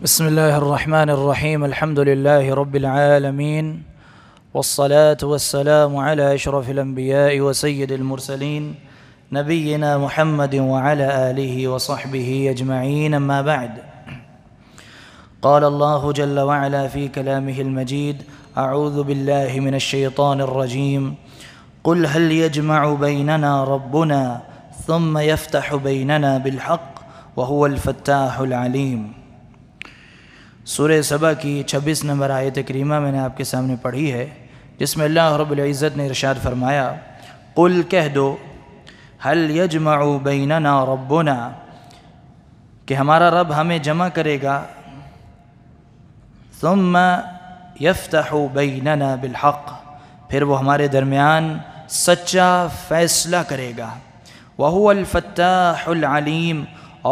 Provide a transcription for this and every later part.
بسم الله الرحمن الرحيم. الحمد لله رب العالمين، والصلاة والسلام على أشرف الأنبياء وسيد المرسلين نبينا محمد وعلى آله وصحبه أجمعين، أما بعد. قال الله جل وعلا في كلامه المجيد: أعوذ بالله من الشيطان الرجيم. قل هل يجمع بيننا ربنا ثم يفتح بيننا بالحق وهو الفتاح العليم. سورہ سبا کی 26 نمبر آیت کریمہ میں نے آپ کے سامنے پڑھی ہے، جس میں اللہ رب العزت نے ارشاد فرمایا: قل کہہ دو، هل يجمع بیننا ربنا، کہ ہمارا رب ہمیں جمع کرے گا، ثم يفتح بیننا بالحق، پھر وہ ہمارے درمیان سچا فیصلہ کرے گا، وهو الفتاح العلیم،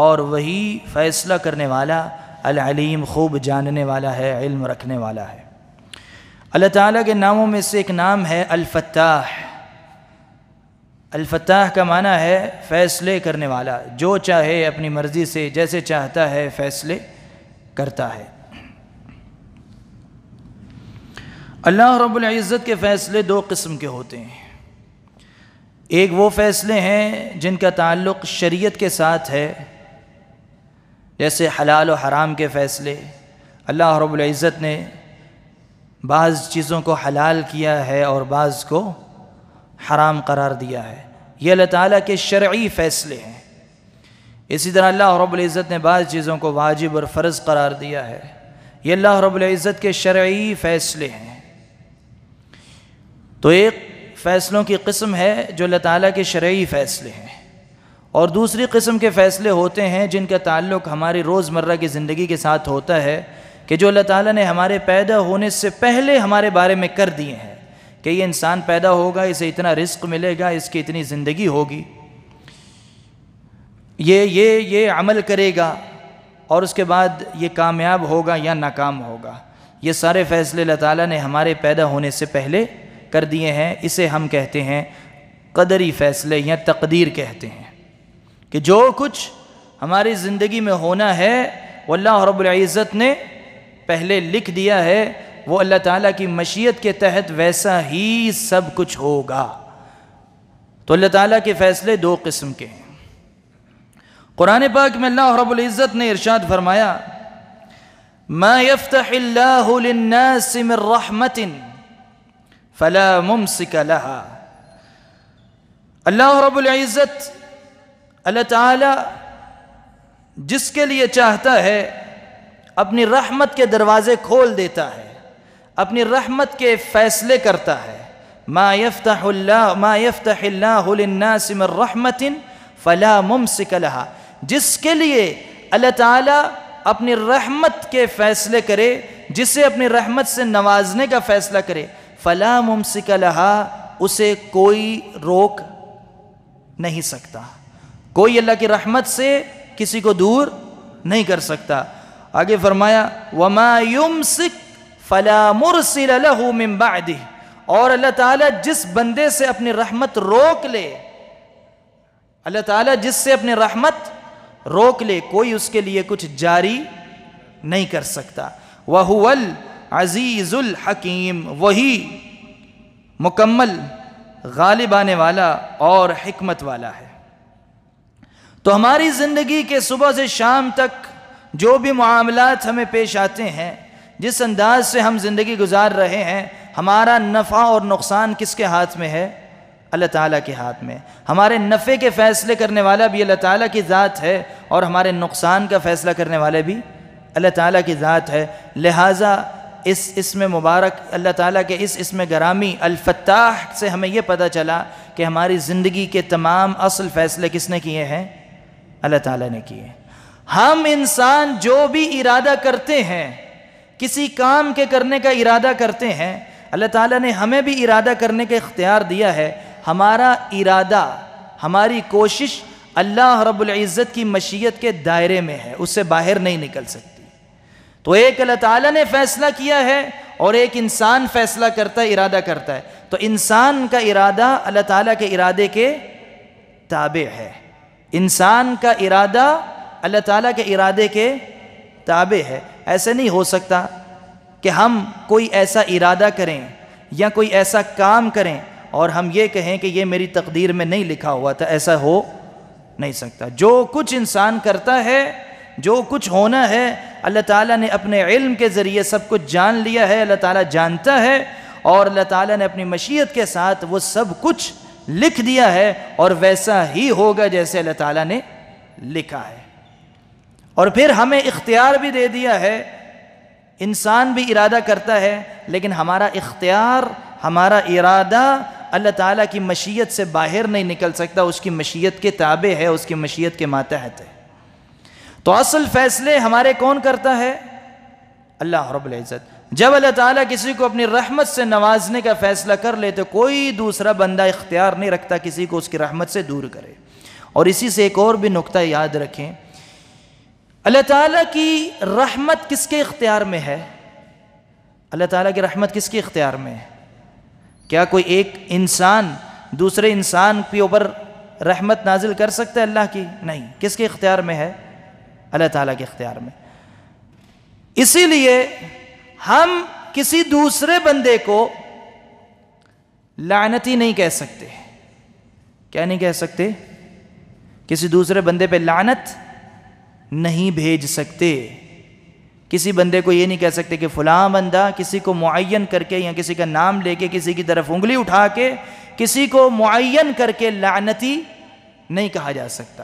اور وہی فیصلہ کرنے والا العلیم، خوب جاننے والا ہے، علم رکھنے والا ہے۔ اللہ تعالیٰ کے ناموں میں سے ایک نام ہے الفتاح۔ الفتاح کا معنی ہے فیصلے کرنے والا، جو چاہے اپنی مرضی سے جیسے چاہتا ہے فیصلے کرتا ہے۔ اللہ رب العزت کے فیصلے دو قسم کے ہوتے ہیں۔ ایک وہ فیصلے ہیں جن کا تعلق شریعت کے ساتھ ہے، جیسے حلال و حرام کے فیصلے۔ اللہ رب العزت نے بعض چیزوں کو حلال کیا ہے اور بعض کو حرام قرار دیا ہے، یہ اللہ تعالیٰ کے شرعی فیصلے ہیں۔ اسی طرح اللہ رب العزت نے بعض چیزوں کو واجب اور فرض قرار دیا ہے، یہ اللہ رب العزت کے شرعی فیصلے ہیں۔ تو ایک فیصلوں کی قسم ہے جو اللہ تعالیٰ کے شرعی فیصلے ہیں، اور دوسری قسم کے فیصلے ہوتے ہیں جن کا تعلق ہماری روزمرہ کی زندگی کے ساتھ ہوتا ہے، کہ جو اللہ تعالیٰ نے ہمارے پیدا ہونے سے پہلے ہمارے بارے میں کر دیے ہیں، کہ یہ انسان پیدا ہوگا، اسے اتنا رزق ملے گا، اس کی اتنی زندگی ہوگی، یہ عمل کرے گا، اور اس کے بعد یہ کامیاب ہوگا یا ناکام ہوگا۔ یہ سارے فیصلے اللہ تعالیٰ نے ہمارے پیدا ہونے سے پہلے کر دیے ہیں۔ اسے ہم کہتے ہیں قدری فیصلے یا تقدیر کہتے ہیں، کہ جو کچھ ہماری زندگی میں ہونا ہے وہ اللہ رب العزت نے پہلے لکھ دیا ہے، وہ اللہ تعالیٰ کی مشیت کے تحت ویسا ہی سب کچھ ہوگا۔ تو اللہ تعالیٰ کے فیصلے دو قسم کے ہیں۔ قرآن پاک میں اللہ رب العزت نے ارشاد فرمایا: ما يفتح اللہ للناس من رحمت فلا ممسک لہا۔ اللہ رب العزت، اللہ تعالیٰ جس کے لیے چاہتا ہے اپنی رحمت کے دروازے کھول دیتا ہے، اپنی رحمت کے فیصلے کرتا ہے۔ ما يفتح اللہ للناس من رحمت فلا ممسک لہا، جس کے لیے اللہ تعالیٰ اپنی رحمت کے فیصلے کرے، جسے اپنی رحمت سے نوازنے کا فیصلہ کرے، فلا ممسک لہا، اسے کوئی روک نہیں سکتا۔ کوئی اللہ کی رحمت سے کسی کو دور نہیں کر سکتا۔ آگے فرمایا: وَمَا يُمْسِكْ فَلَا مُرْسِلَ لَهُ مِن بَعْدِهِ، اور اللہ تعالیٰ جس بندے سے اپنی رحمت روک لے، اللہ تعالیٰ جس سے اپنی رحمت روک لے، کوئی اس کے لیے کچھ جاری نہیں کر سکتا۔ وَهُوَ الْعَزِيزُ الْحَكِيمُ، وہی مکمل غالب آنے والا اور حکمت والا ہے۔ تو ہماری زندگی کے صبح سے شام تک جو بھی معاملات ہمیں پیش آتے ہیں، جس انداز سے ہم زندگی گزار رہے ہیں، ہمارا نفع اور نقصان کس کے ہاتھ میں ہے؟ اللہ تعالیٰ کے ہاتھ میں۔ ہمارے نفع کے فیصلے کرنے والا بھی اللہ تعالیٰ کی ذات ہے، اور ہمارے نقصان کا فیصلہ کرنے والے بھی اللہ تعالیٰ کی ذات ہے۔ لہٰذا اس اسم مبارک، اللہ تعالیٰ کے اس اسم گرامی الفتاح سے ہمیں یہ پتہ چلا کہ ہماری زندگی کے تمام اصل فیصلے کس نے کیے ہیں؟ اللہ تعالیٰ نے کیے۔ ہم انسان جو بھی ارادہ کرتے ہیں، کسی کام کے کرنے کا ارادہ کرتے ہیں، اللہ تعالیٰ نے ہمیں بھی ارادہ کرنے کا اختیار دیا ہے۔ ہمارا ارادہ، ہماری کوشش اللہ رب العزت کی مشیت کے دائرے میں ہے، اس سے باہر نہیں نکل سکتی۔ تو ایک اللہ تعالیٰ نے فیصلہ کیا ہے اور ایک انسان فیصلہ کرتا ہے، ارادہ کرتا ہے۔ تو انسان کا ارادہ اللہ تعالیٰ کے ارادے کے تابع ہے، انسان کا ارادہ اللہ تعالیٰ کے ارادے کے تابع ہے۔ ایسے نہیں ہو سکتا کہ ہم کوئی ایسا ارادہ کریں یا کوئی ایسا کام کریں اور ہم یہ کہیں کہ یہ میری تقدیر میں نہیں لکھا ہوا تھا، ایسا ہو نہیں سکتا۔ جو کچھ انسان کرتا ہے، جو کچھ ہونا ہے، اللہ تعالیٰ نے اپنے علم کے ذریعے سب کچھ جان لیا ہے، اللہ تعالیٰ جانتا ہے، اور اللہ تعالیٰ نے اپنی مشیت کے ساتھ وہ سب کچھ لکھ دیا ہے، اور ویسا ہی ہوگا جیسے اللہ تعالیٰ نے لکھا ہے۔ اور پھر ہمیں اختیار بھی دے دیا ہے، انسان بھی ارادہ کرتا ہے، لیکن ہمارا اختیار، ہمارا ارادہ اللہ تعالیٰ کی مشیت سے باہر نہیں نکل سکتا، اس کی مشیت کے تابع ہے، اس کی مشیت کے ماتحت ہے۔ تو اصل فیصلے ہمارے کون کرتا ہے؟ اللہ رب العزت۔ جب اللہ تعالیٰ کسی کو اپنی رحمت سے نوازنے کا فیصلہ کر لے تو کوئی دوسرا بندہ اختیار نہیں رکھتا کسی کو اس کی رحمت سے دور کرے۔ اور اسی سے ایک اور بھی نکتہ یاد رکھیں، اللہ تعالیٰ کی رحمت کس کے اختیار میں ہے؟ اللہ تعالیٰ کی رحمت کس کے اختیار میں ہے؟ کیا کوئی ایک انسان دوسرے انسان کے اوپر رحمت نازل کر سکتا ہے اللہ کی؟ نہیں۔ کس کے اختیار میں ہے؟ اللہ تعالیٰ کے اختیار میں۔ اسی لیے ہم کسی دوسرے بندے کو لعنتی نہیں کہہ سکتے۔ کیا نہیں کہہ سکتے؟ کسی دوسرے بندے پہ لعنت نہیں بھیج سکتے۔ کسی بندے کو یہ نہیں کہہ سکتے کہ فلاں بندہ، کسی کو معین کر کے یا کسی کا نام لے کے کسی کی طرف انگلی اٹھا کے کسی کو معین کر کے لعنتی نہیں کہا جا سکتا۔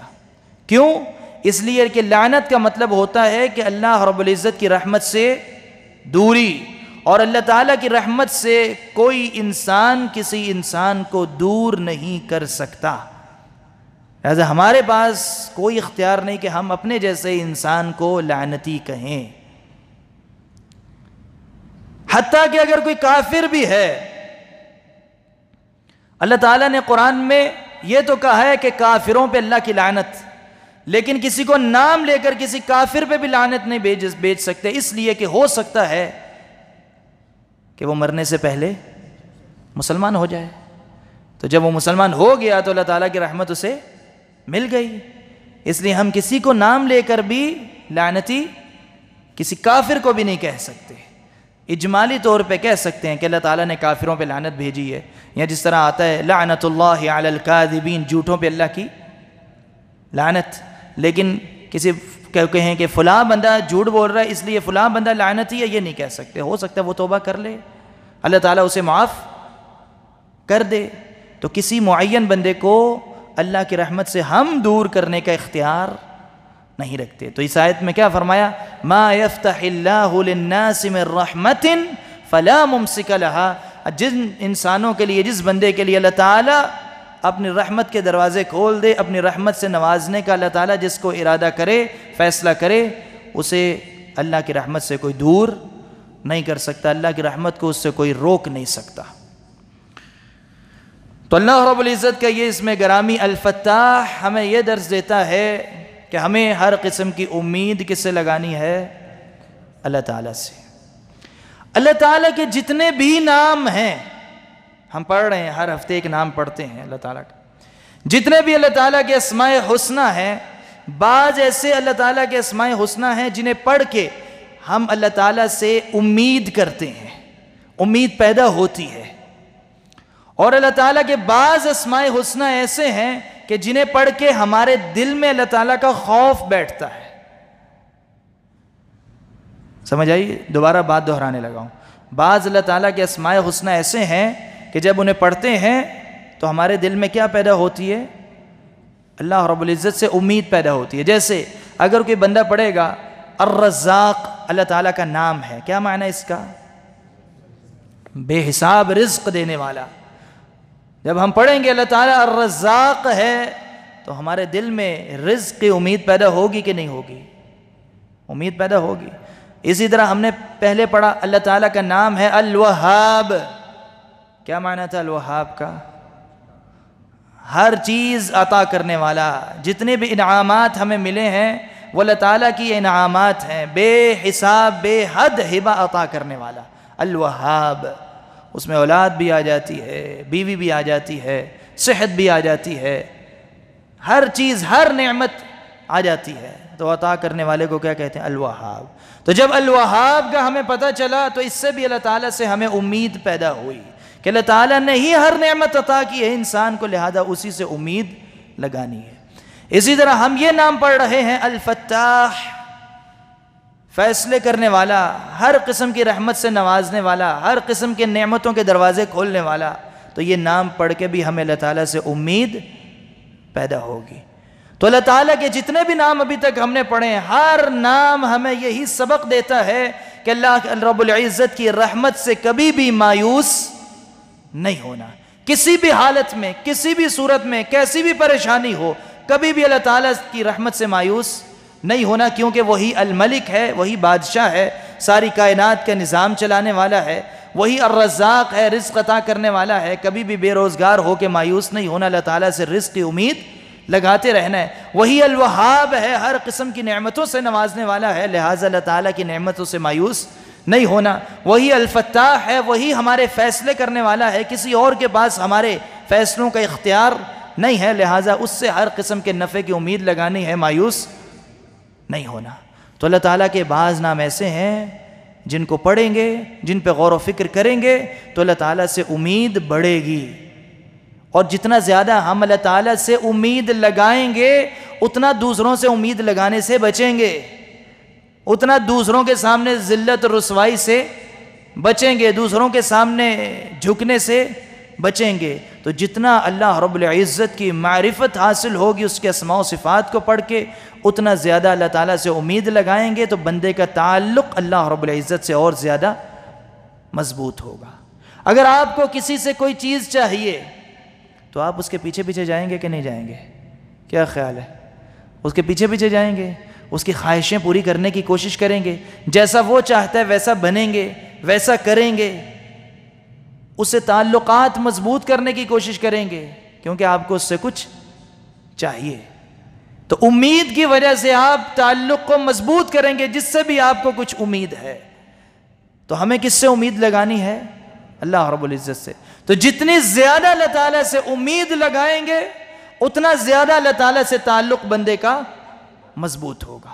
کیوں؟ اس لیے کہ لعنت کا مطلب ہوتا ہے کہ اللہ رب العزت کی رحمت سے دوری، اور اللہ تعالیٰ کی رحمت سے کوئی انسان کسی انسان کو دور نہیں کر سکتا۔ لہذا ہمارے پاس کوئی اختیار نہیں کہ ہم اپنے جیسے انسان کو لعنتی کہیں، حتیٰ کہ اگر کوئی کافر بھی ہے۔ اللہ تعالیٰ نے قرآن میں یہ تو کہا ہے کہ کافروں پہ اللہ کی لعنت، لیکن کسی کو نام لے کر کسی کافر پہ بھی لعنت نہیں بھیج سکتے، اس لیے کہ ہو سکتا ہے کہ وہ مرنے سے پہلے مسلمان ہو جائے۔ تو جب وہ مسلمان ہو گیا تو اللہ تعالیٰ کی رحمت اسے مل گئی۔ اس لیے ہم کسی کو نام لے کر بھی لعنتی کسی کافر کو بھی نہیں کہہ سکتے۔ اجمالی طور پہ کہہ سکتے ہیں کہ اللہ تعالیٰ نے کافروں پہ لعنت بھیجی ہے، یا جس طرح آتا ہے لعنت اللہ علی الکاذبین، جھوٹوں پہ اللہ کی لعنت۔ لیکن کسی کہیں کہ فلاں بندہ جھوٹ بول رہا ہے اس لیے فلاں بندہ لعنتی ہے، یہ نہیں کہہ سکتے۔ ہو سکتا ہے وہ توبہ کر لے، اللہ تعالیٰ اسے معاف کر دے۔ تو کسی معین بندے کو اللہ کی رحمت سے ہم دور کرنے کا اختیار نہیں رکھتے۔ تو اس آیت میں کیا فرمایا؟ ما یفتح اللہ للناس من رحمت فلا ممسک لها۔ جن انسانوں کے لیے، جس بندے کے لیے اللہ تعالیٰ اپنی رحمت کے دروازے کھول دے، اپنی رحمت سے نوازنے کا اللہ تعالیٰ جس کو ارادہ کرے، فیصلہ کرے، اسے اللہ کی رحمت سے کوئی دور نہیں کر سکتا، اللہ کی رحمت کو اس سے کوئی روک نہیں سکتا۔ تو اللہ رب العزت کا یہ اسم گرامی الفتاح ہمیں یہ درس دیتا ہے کہ ہمیں ہر قسم کی امید کس سے لگانی ہے؟ اللہ تعالیٰ سے۔ اللہ تعالیٰ کے جتنے بھی نام ہیں، ہم پڑھ رہے ہیں، ہر ہفتے ایک نام پڑھتے ہیں اللہ تعالیٰ کا، جتنے بھی اللہ تعالیٰ کے اسماء حسنی ہیں، بعض ایسے اللہ تعالیٰ کے اسماء حسنی ہیں جنہیں پڑھ کے ہم اللہ تعالیٰ سے امید کرتے ہیں، امید پیدا ہوتی ہے۔ اور اللہ تعالیٰ کے بعض اسماء حسنی ایسے ہیں کہ جنہیں پڑھ کے ہمارے دل میں اللہ تعالیٰ کا خوف بیٹھتا ہے۔ سمجھ آئی؟ دوبارہ بات دہرانے لگا ہوں۔ بعض اللہ تعالیٰ کے اسماء حسنی ایسے ہیں کہ جب انہیں پڑھتے ہیں تو ہمارے دل میں کیا پیدا ہوتی ہے؟ اللہ رب العزت سے امید پیدا ہوتی ہے۔ جیسے اگر کوئی بندہ پڑھے گا الرزاق، اللہ تعالیٰ کا نام ہے، کیا معنی اس کا؟ بے حساب رزق دینے والا۔ جب ہم پڑھیں گے اللہ تعالیٰ الرزاق ہے تو ہمارے دل میں رزق کی امید پیدا ہوگی کہ نہیں ہوگی؟ امید پیدا ہوگی۔ اسی طرح ہم نے پہلے پڑھا اللہ تعالیٰ کا نام ہے الوہاب، کیا معنی تھا الوہاب کا؟ ہر چیز عطا کرنے والا۔ جتنے بھی انعامات ہمیں ملے ہیں وہ اللہ تعالیٰ کی انعامات ہیں، بے حساب بے حد ہبہ عطا کرنے والا الوہاب۔ اس میں اولاد بھی آ جاتی ہے، بیوی بھی آ جاتی ہے، صحت بھی آ جاتی ہے، ہر چیز، ہر نعمت آ جاتی ہے۔ تو عطا کرنے والے کو کیا کہتے ہیں؟ الوہاب۔ تو جب الوہاب کا ہمیں پتہ چلا تو اس سے بھی اللہ تعالیٰ سے ہمیں امید پیدا ہوئی کہ اللہ تعالیٰ نے ہی ہر نعمت عطا کی ہے انسان کو، لہذا اسی سے امید لگانی ہے۔ اسی طرح ہم یہ نام پڑھ رہے ہیں الفتاح، فیصلے کرنے والا، ہر قسم کی رحمت سے نوازنے والا، ہر قسم کے نعمتوں کے دروازے کھولنے والا، تو یہ نام پڑھ کے بھی ہمیں اللہ تعالیٰ سے امید پیدا ہوگی۔ تو اللہ تعالیٰ کے جتنے بھی نام ابھی تک ہم نے پڑھے ہیں، ہر نام ہمیں یہی سبق دیتا ہے کہ اللہ رب العزت کی رحمت سے کبھی بھی مایوس نہیں ہونا، کسی بھی حالت میں، کسی بھی صورت میں، کیسی بھی پریشانی ہو، کبھی بھی اللہ تعالیٰ کی رحمت سے مایوس نہیں ہونا، کیونکہ وہی الملک ہے، وہی بادشاہ ہے، ساری کائنات کا نظام چلانے والا ہے، وہی الرزاق ہے، رزق عطا کرنے والا ہے۔ کبھی بھی بے روزگار ہو کے مایوس نہیں ہونا، اللہ تعالیٰ سے رزق کی امید لگاتے رہنا ہے۔ وہی الوہاب ہے، ہر قسم کی نعمتوں سے نوازنے والا ہے، لہٰذا اللہ تعالیٰ کی نعمتوں سے مایوس نہیں ہونا۔ وہی الفتاح ہے، وہی ہمارے فیصلے کرنے والا ہے، کسی اور کے پاس ہمارے فیصلوں کا اختیار نہیں ہے، لہٰذا اس سے ہر قسم کے نفع کی امید لگانی ہے، مایوس نہیں ہونا۔ تو اللہ تعالیٰ کے بعض نام ایسے ہیں جن کو پڑھیں گے، جن پہ غور و فکر کریں گے تو اللہ تعالیٰ سے امید بڑھے گی، اور جتنا زیادہ ہم اللہ تعالیٰ سے امید لگائیں گے اتنا دوسروں سے امید لگانے سے بچیں گے، اتنا دوسروں کے سامنے ذلت اور رسوائی سے بچیں گے، دوسروں کے سامنے جھکنے سے بچیں گے۔ تو جتنا اللہ رب العزت کی معرفت حاصل ہوگی اس کے اسماء و صفات کو پڑھ کے، اتنا زیادہ اللہ تعالیٰ سے امید لگائیں گے تو بندے کا تعلق اللہ رب العزت سے اور زیادہ مضبوط ہوگا۔ اگر آپ کو کسی سے کوئی چیز چاہیے تو آپ اس کے پیچھے پیچھے جائیں گے کہ نہیں جائیں گے؟ کیا خیال ہے؟ اس کے پیچھے پیچھے جائیں گے، اس کی خواہشیں پوری کرنے کی کوشش کریں گے، جیسا وہ چاہتا ہے ویسا بنیں گے، ویسا کریں گے، اس سے تعلقات مضبوط کرنے کی کوشش کریں گے، کیونکہ آپ کو اس سے کچھ چاہیے۔ تو امید کی وجہ سے آپ تعلق کو مضبوط کریں گے، جس سے بھی آپ کو کچھ امید ہے۔ تو ہمیں کس سے امید لگانی ہے؟ اللہ رب العزت سے۔ تو جتنی زیادہ اللہ تعالیٰ سے امید لگائیں گے اتنا زیادہ اللہ تعالیٰ سے تعلق بندے کا مضبوط ہوگا،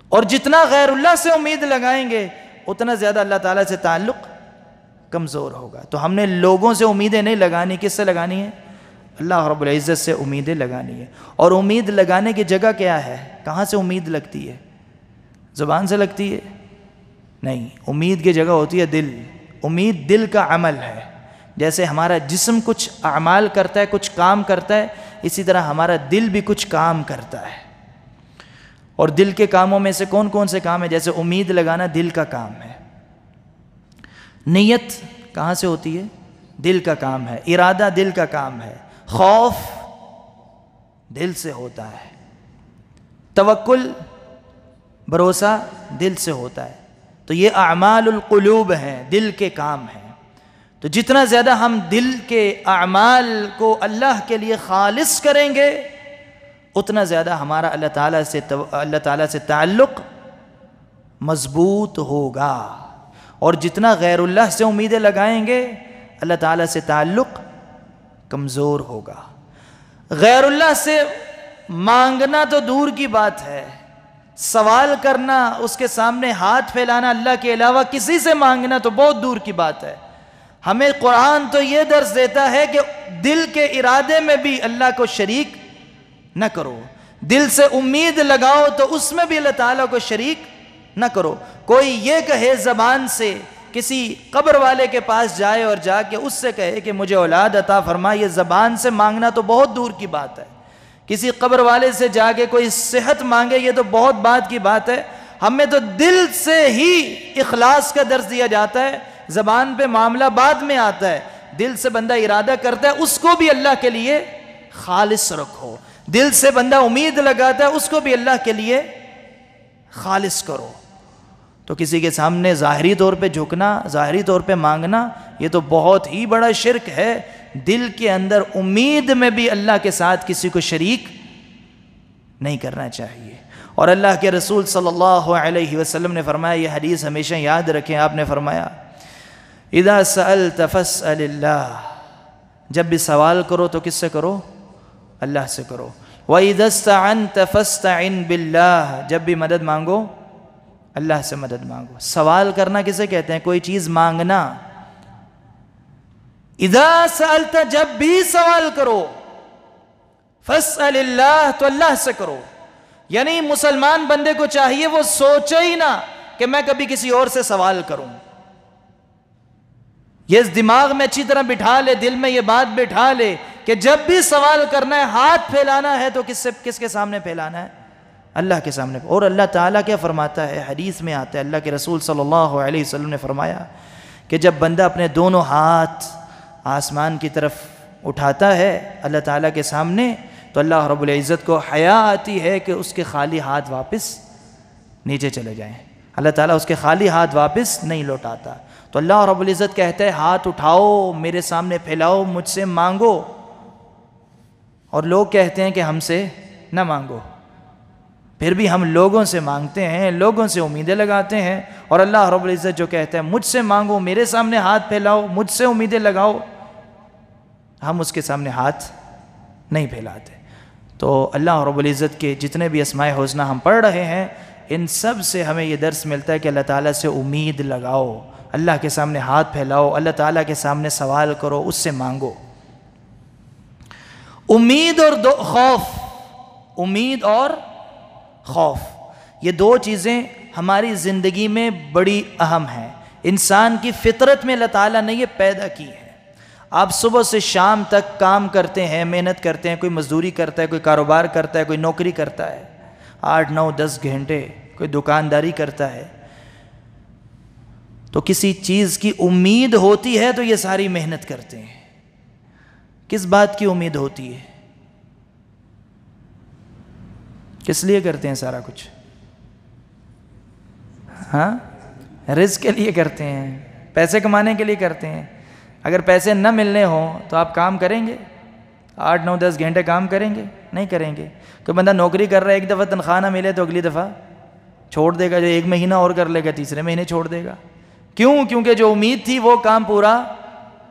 اور جتنا غیر اللہ سے امید لگائیں گے اتنا زیادہ اللہ تعالیٰ سے تعلق کمزور ہوگا۔ تو ہم نے لوگوں سے امیدیں نہیں لگانی، کس سے لگانی ہے؟ اللہ رب العزت سے امیدیں لگانی ہے۔ اور امید لگانے کی جگہ کیا ہے؟ کہاں سے امید لگتی ہے؟ زبان سے لگتی ہے؟ نہیں، امید کی جگہ ہوتی ہے دل۔ امید دل کا عمل ہے، جیسے ہمارا جسم کچھ اعمال کرتا ہے، کچھ کام کرتا ہے، اسی طرح ہمارا دل بھی کچھ کام کرتا ہے۔ اور دل کے کاموں میں سے کون کون سے کام ہیں؟ جیسے امید لگانا دل کا کام ہے۔ نیت کہاں سے ہوتی ہے؟ دل کا کام ہے۔ ارادہ دل کا کام ہے۔ خوف دل سے ہوتا ہے۔ توکل، بھروسہ دل سے ہوتا ہے۔ تو یہ اعمال القلوب ہیں، دل کے کام ہیں۔ تو جتنا زیادہ ہم دل کے اعمال کو اللہ کے لیے خالص کریں گے اتنا زیادہ ہمارا اللہ تعالیٰ سے تعلق مضبوط ہوگا، اور جتنا غیر اللہ سے امیدیں لگائیں گے اللہ تعالیٰ سے تعلق کمزور ہوگا۔ غیر اللہ سے مانگنا تو دور کی بات ہے، سوال کرنا، اس کے سامنے ہاتھ پھیلانا، اللہ کے علاوہ کسی سے مانگنا تو بہت دور کی بات ہے۔ ہمیں قرآن تو یہ درس دیتا ہے کہ دل کے ارادے میں بھی اللہ کو شریک نہ کرو، دل سے امید لگاؤ تو اس میں بھی اللہ تعالیٰ کو شریک نہ کرو۔ کوئی یہ کہے زبان سے، کسی قبر والے کے پاس جائے اور جا کے اس سے کہے کہ مجھے اولاد عطا فرما، یہ زبان سے مانگنا تو بہت دور کی بات ہے۔ کسی قبر والے سے جا کے کوئی صحت مانگے، یہ تو بہت بات کی بات ہے۔ ہمیں تو دل سے ہی اخلاص کا درس دیا جاتا ہے، زبان پہ معاملہ بعد میں آتا ہے۔ دل سے بندہ ارادہ کرتا ہے اس کو بھی اللہ کے لیے خالص رکھو، دل سے بندہ امید لگاتا ہے اس کو بھی اللہ کے لیے خالص کرو۔ تو کسی کے سامنے ظاہری طور پہ جھکنا، ظاہری طور پہ مانگنا، یہ تو بہت ہی بڑا شرک ہے۔ دل کے اندر امید میں بھی اللہ کے ساتھ کسی کو شریک نہیں کرنا چاہیے۔ اور اللہ کے رسول صلی اللہ علیہ وسلم نے فرمایا، یہ حدیث ہمیشہ یاد رکھیں، آپ نے فرمایا اذا سألت فاسأل اللہ، جب بھی سوال کرو تو کس سے کرو؟ اللہ سے کرو۔ وَإِذَا اسْتَعَنْتَ فَاسْتَعِنْ بِاللَّهِ، جب بھی مدد مانگو اللہ سے مدد مانگو۔ سوال کرنا کسے کہتے ہیں؟ کوئی چیز مانگنا۔ اِذَا سَأَلْتَ، جب بھی سوال کرو، فَاسْأَلِ اللَّهِ، تو اللہ سے کرو۔ یعنی مسلمان بندے کو چاہیے وہ سوچے ہی نہ کہ میں کبھی کسی اور سے سوال کروں۔ یہ اس دماغ میں اچھی طرح بٹھا لے، دل میں یہ بات بٹھا لے کہ جب بھی سوال کرنا ہے، ہاتھ پھیلانا ہے تو کس کے سامنے پھیلانا ہے؟ اللہ کے سامنے۔ اور اللہ تعالیٰ کیا فرماتا ہے؟ حدیث میں آتا ہے، اللہ کے رسول صلی اللہ علیہ وسلم نے فرمایا کہ جب بندہ اپنے دونوں ہاتھ آسمان کی طرف اٹھاتا ہے اللہ تعالیٰ کے سامنے، تو اللہ رب العزت کو حیا آتی ہے کہ اس کے خالی ہاتھ واپس نیچے چلے جائیں۔ اللہ تعالیٰ اس کے خالی ہاتھ واپس نہیں لوٹاتا۔ تو اللہ رب العزت کہتا ہے ہاتھ اٹھاؤ، میرے سامنے پھیلاؤ، مجھ سے مانگو۔ اور لوگ کہتے ہیں کہ ہم سے نہ مانگو، پھر بھی ہم لوگوں سے مانگتے ہیں، لوگوں سے امیدیں لگاتے ہیں۔ اور اللہ رب العزت جو کہتا ہے مجھ سے مانگو، میرے سامنے ہاتھ پھیلاؤ، مجھ سے امیدیں لگاؤ، ہم اس کے سامنے ہاتھ نہیں پھیلاتے۔ تو اللہ رب العزت کے جتنے بھی اسماء حسنی ہم پڑھ رہے ہیں، ان سب سے ہمیں یہ درس ملتا ہے کہ اللہ تعالیٰ سے امید لگاؤ، اللہ کے سامنے ہاتھ پھیلاؤ، اللہ تعالیٰ کے سامنے سوال کرو، اس سے مانگو۔ امید اور خوف، امید اور خوف، یہ دو چیزیں ہماری زندگی میں بڑی اہم ہیں۔ انسان کی فطرت میں اللہ تعالیٰ نے یہ پیدا کی ہے۔ آپ صبح سے شام تک کام کرتے ہیں، محنت کرتے ہیں، کوئی مزدوری کرتا ہے، کوئی کاروبار کرتا ہے، کوئی نوکری کرتا ہے، 8 9 10 گھنٹے، کوئی دکانداری کرتا ہے، تو کسی چیز کی امید ہوتی ہے تو یہ ساری محنت کرتے ہیں۔ کس بات کی امید ہوتی ہے؟ کس لیے کرتے ہیں سارا کچھ؟ ہاں، رزق کے لیے کرتے ہیں، پیسے کمانے کے لیے کرتے ہیں۔ اگر پیسے نہ ملنے ہوں تو آپ کام کریں گے؟ 8 9 10 گھنٹے کام کریں گے؟ نہیں کریں گے۔ کوئی بندہ نوکری کر رہا ہے، ایک دفعہ تنخواہ نہ ملے تو اگلی دفعہ چھوڑ دے گا، جو 1 مہینہ اور کر لے گا تیسرے مہینے چھوڑ دے گا۔ کیوں؟ کیونکہ جو امید تھی وہ کام پورا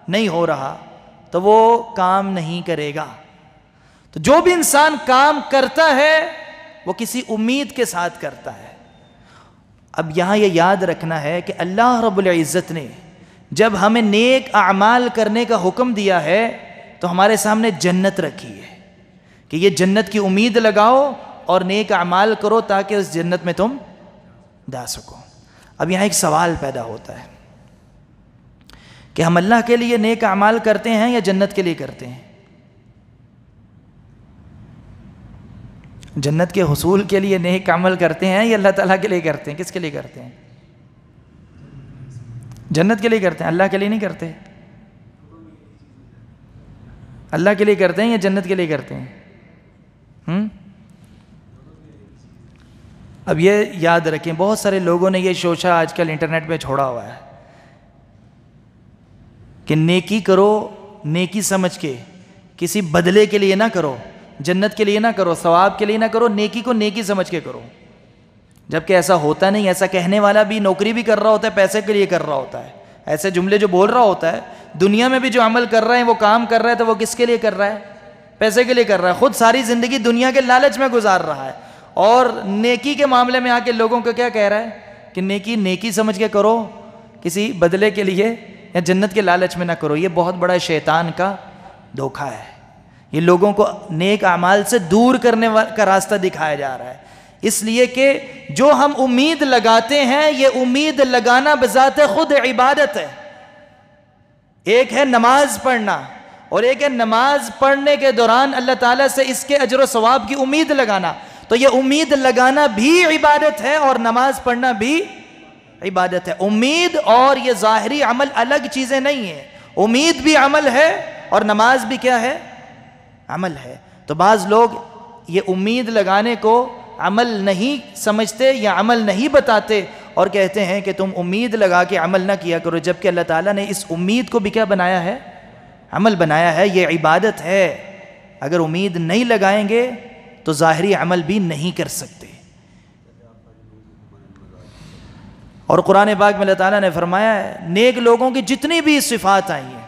نہیں ہو رہا، تو وہ کام نہیں کرے گا۔ تو جو بھی انسان کام کرتا ہے وہ کسی امید کے ساتھ کرتا ہے۔ اب یہاں یہ یاد رکھنا ہے کہ اللہ رب العزت نے جب ہمیں نیک اعمال کرنے کا حکم دیا ہے تو ہمارے سامنے جنت رکھی ہے کہ یہ جنت کی امید لگاؤ اور نیک اعمال کرو تاکہ اس جنت میں تم جا سکو۔ اب یہاں ایک سوال پیدا ہوتا ہے کہ ہم اللہ کے لیے نیک اعمال کرتے ہیں یا جنت کے لیے کرتے ہیں؟ جنت کے حصول کے لیے نیک عمل کرتے ہیں یا اللہ تعالیٰ کے لیے کرتے ہیں؟ کس کے لیے کرتے ہیں؟ جنت کے لیے کرتے ہیں، اللہ کے لیے نہیں کرتے۔ اللہ کے لیے کرتے ہیں یا جنت کے لیے کرتے ہیں؟ اب یہ یاد رکھیں، بہت سارے لوگوں نے یہ شوشہ آج کل انٹرنیٹ پہ چھوڑا ہوا ہے کہ نیکی کرو نیکی سمجھ کے، کسی بدلے کے لیے نہ کرو، جنت کے لیے نہ کرو، ثواب کے لیے نہ کرو، نیکی کو نیکی سمجھ کے کرو۔ جبکہ ایسا ہوتا نہیں۔ ایسا کہنے والا بھی نوکری بھی کر رہا ہوتا ہے، پیسے کے لیے کر رہا ہوتا ہے، ایسے جملے جو بول رہا ہوتا ہے، دنیا میں بھی جو عمل کر رہا ہے، وہ کام کر رہا ہے، تو وہ کس کے لیے کر رہا ہے؟ پیسے کے لیے کر رہا ہے۔ خود ساری زندگی دنیا کے لالچ میں گزار رہا ہے، اور نیکی کے معاملے میں آ کے لوگوں کو کیا کہہ رہا ہے کہ نیکی نیکی سمجھ کے کرو، کسی بدلے کے لیے یا جنت کے لالچ میں نہ کرو۔ یہ بہت بڑا شیطان کا دھوکہ ہے۔ یہ لوگوں کو نیک اعمال سے دور کرنے کا راستہ دکھایا جا رہا ہے، اس لیے کہ جو ہم امید لگاتے ہیں، یہ امید لگانا بذات خود عبادت ہے۔ ایک ہے نماز پڑھنا، اور ایک ہے نماز پڑھنے کے دوران اللہ تعالیٰ سے اس کے اجر و ثواب کی امید لگانا۔ تو یہ امید لگانا بھی عبادت ہے اور نماز پڑھنا بھی عبادت ہے۔ امید اور یہ ظاہری عمل الگ چیزیں نہیں ہیں۔ امید بھی عمل ہے اور نماز بھی کیا ہے؟ عمل ہے۔ تو بعض لوگ یہ امید لگانے کو عمل نہیں سمجھتے یا عمل نہیں بتاتے اور کہتے ہیں کہ تم امید لگا کے عمل نہ کیا کرو، جبکہ اللہ تعالیٰ نے اس امید کو بھی کیا بنایا ہے؟ عمل بنایا ہے۔ یہ عبادت ہے۔ اگر امید نہیں لگائیں گے تو ظاہری عمل بھی نہیں کر سکتے۔ اور قرآن پاک میں اللہ تعالیٰ نے فرمایا ہے نیک لوگوں کی جتنی بھی صفات آئی ہیں،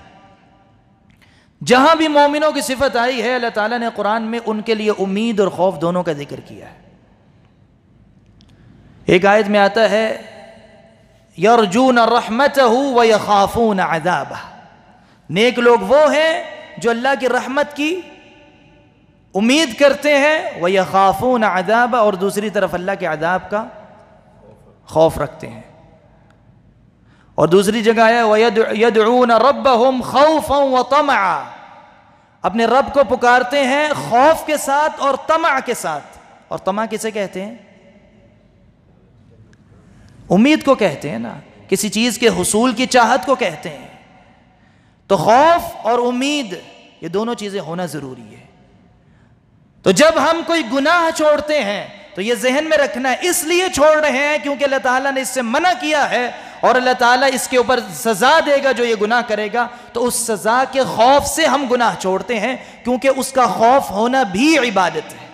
جہاں بھی مومنوں کی صفت آئی ہے اللہ تعالیٰ نے قرآن میں ان کے لیے امید اور خوف دونوں کا ذکر کیا ہے۔ ایک آیت میں آتا ہے یرجون رحمتہ ویخافون عذابہ، نیک لوگ وہ ہیں جو اللہ کی رحمت کی امید کرتے ہیں، ویخافون عذابہ، اور دوسری طرف اللہ کے عذاب کا خوف رکھتے ہیں۔ اور دوسری جگہ ہے وَيَدْعُونَ رَبَّهُمْ خَوْفًا وَطَمَعًا، اپنے رب کو پکارتے ہیں خوف کے ساتھ اور طمع کے ساتھ۔ اور طمع کسے کہتے ہیں؟ امید کو کہتے ہیں نا، کسی چیز کے حصول کی چاہت کو کہتے ہیں۔ تو خوف اور امید یہ دونوں چیزیں ہونا ضروری ہے۔ تو جب ہم کوئی گناہ چھوڑتے ہیں تو یہ ذہن میں رکھنا ہے اس لیے چھوڑ رہے ہیں کیونکہ اللہ تعالیٰ نے اس سے منع کیا ہے، اور اللہ تعالیٰ اس کے اوپر سزا دے گا جو یہ گناہ کرے گا، تو اس سزا کے خوف سے ہم گناہ چھوڑتے ہیں، کیونکہ اس کا خوف ہونا بھی عبادت ہے۔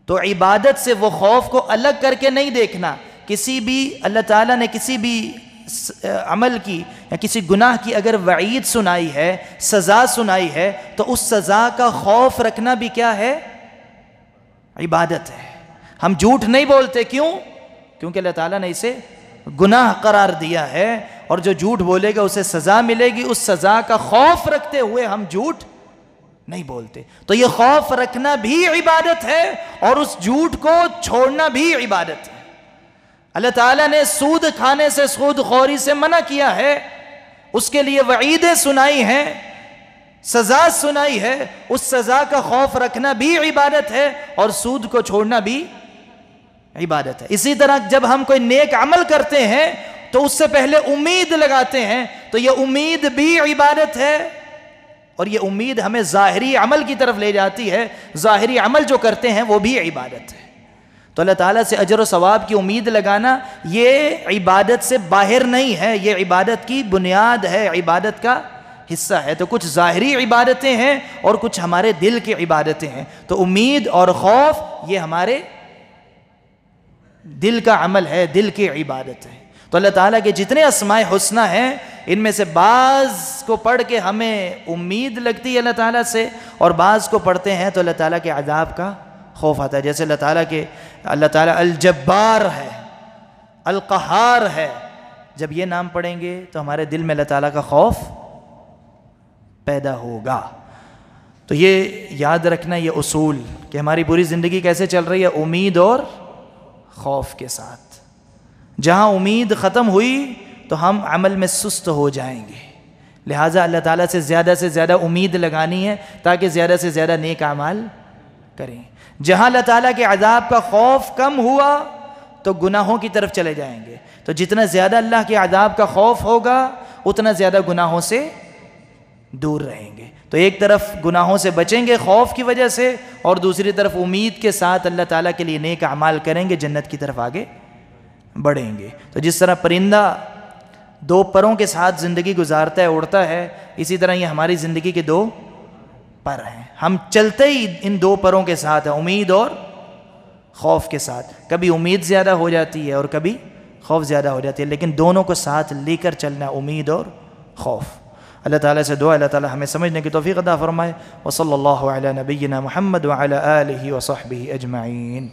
تو عبادت سے وہ خوف کو الگ کر کے نہیں دیکھنا۔ کسی بھی اللہ تعالیٰ نے کسی بھی عمل کی یا کسی گناہ کی اگر وعید سنائی ہے، سزا سنائی ہے، تو اس سزا کا خوف رکھنا بھی کیا ہے؟ عبادت ہے۔ ہم جھوٹ نہیں بولتے، کیوں؟ کیونکہ اللہ تعالیٰ نے اسے گناہ قرار دیا ہے، اور جو جھوٹ بولے گا اسے سزا ملے گی، اس سزا کا خوف رکھتے ہوئے ہم جھوٹ نہیں بولتے۔ تو یہ خوف رکھنا بھی عبادت ہے، اور اس جھوٹ کو چھوڑنا بھی عبادت ہے۔ اللہ تعالیٰ نے سود کھانے سے، سود خوری سے منع کیا ہے، اس کے لیے وعیدیں سنائی ہیں، سزا سنائی ہے، اس سزا کا خوف رکھنا بھی عبادت ہے، اور سود کو چھوڑنا بھی عبادت ہے۔ اسی طرح جب ہم کوئی نیک عمل کرتے ہیں تو اس سے پہلے امید لگاتے ہیں، تو یہ امید بھی عبادت ہے، اور یہ امید ہمیں ظاہری عمل کی طرف لے جاتی ہے۔ ظاہری عمل جو کرتے ہیں وہ بھی عبادت ہے۔ تو اللہ تعالیٰ سے اجر و ثواب کی امید لگانا یہ عبادت سے باہر نہیں ہے، یہ عبادت کی بنیاد ہے، عبادت کا حصہ ہے۔ تو کچھ ظاہری عبادتیں ہیں اور کچھ ہمارے دل کی عبادتیں ہیں۔ تو امید اور خوف یہ ہمارے دل کا عمل ہے، دل کی عبادت ہے۔ تو اللہ تعالیٰ کے جتنے اسماء حسنہ ہیں، ان میں سے بعض کو پڑھ کے ہمیں امید لگتی ہے اللہ تعالیٰ سے، اور بعض کو پڑھتے ہیں تو اللہ تعالیٰ کے عذاب کا خوف آتا ہے۔ جیسے اللہ تعالیٰ الجبار ہے، القہار ہے، جب یہ نام پڑھیں گے تو ہمارے دل میں اللہ تعالیٰ کا خوف پیدا ہوگا۔ تو یہ یاد رکھنا، یہ اصول کہ ہماری پوری زندگی کیسے چل رہی ہے؟ امید اور خوف کے ساتھ۔ جہاں امید ختم ہوئی تو ہم عمل میں سست ہو جائیں گے، لہٰذا اللہ تعالیٰ سے زیادہ امید لگانی ہے تاکہ زیادہ سے زیادہ نیک اعمال کریں۔ جہاں اللہ تعالیٰ کے عذاب کا خوف کم ہوا تو گناہوں کی طرف چلے جائیں گے۔ تو جتنا زیادہ اللہ کے عذاب کا خوف ہوگا اتنا زیادہ گناہوں سے دور رہیں گے۔ تو ایک طرف گناہوں سے بچیں گے خوف کی وجہ سے، اور دوسری طرف امید کے ساتھ اللہ تعالیٰ کے لیے نیک اعمال کریں گے، جنت کی طرف آگے بڑھیں گے۔ تو جس طرح پرندہ دو پروں کے ساتھ زندگی گزارتا ہے، اڑتا ہے، اسی طرح یہ ہماری زندگی کے دو پر ہیں۔ ہم چلتے ہی ان دو پروں کے ساتھ ہیں، امید اور خوف کے ساتھ۔ کبھی امید زیادہ ہو جاتی ہے اور کبھی خوف زیادہ ہو جاتی ہے، لیکن دونوں کو ساتھ لے کر چلنا، امید اور خوف۔ اللہ تعالیٰ سے دعا اللہ تعالیٰ ہمیں سمجھنے کی توفیق عطا فرمائے۔ وصلی اللہ علی نبینا محمد وعلی آلہ وصحبہ اجمعین۔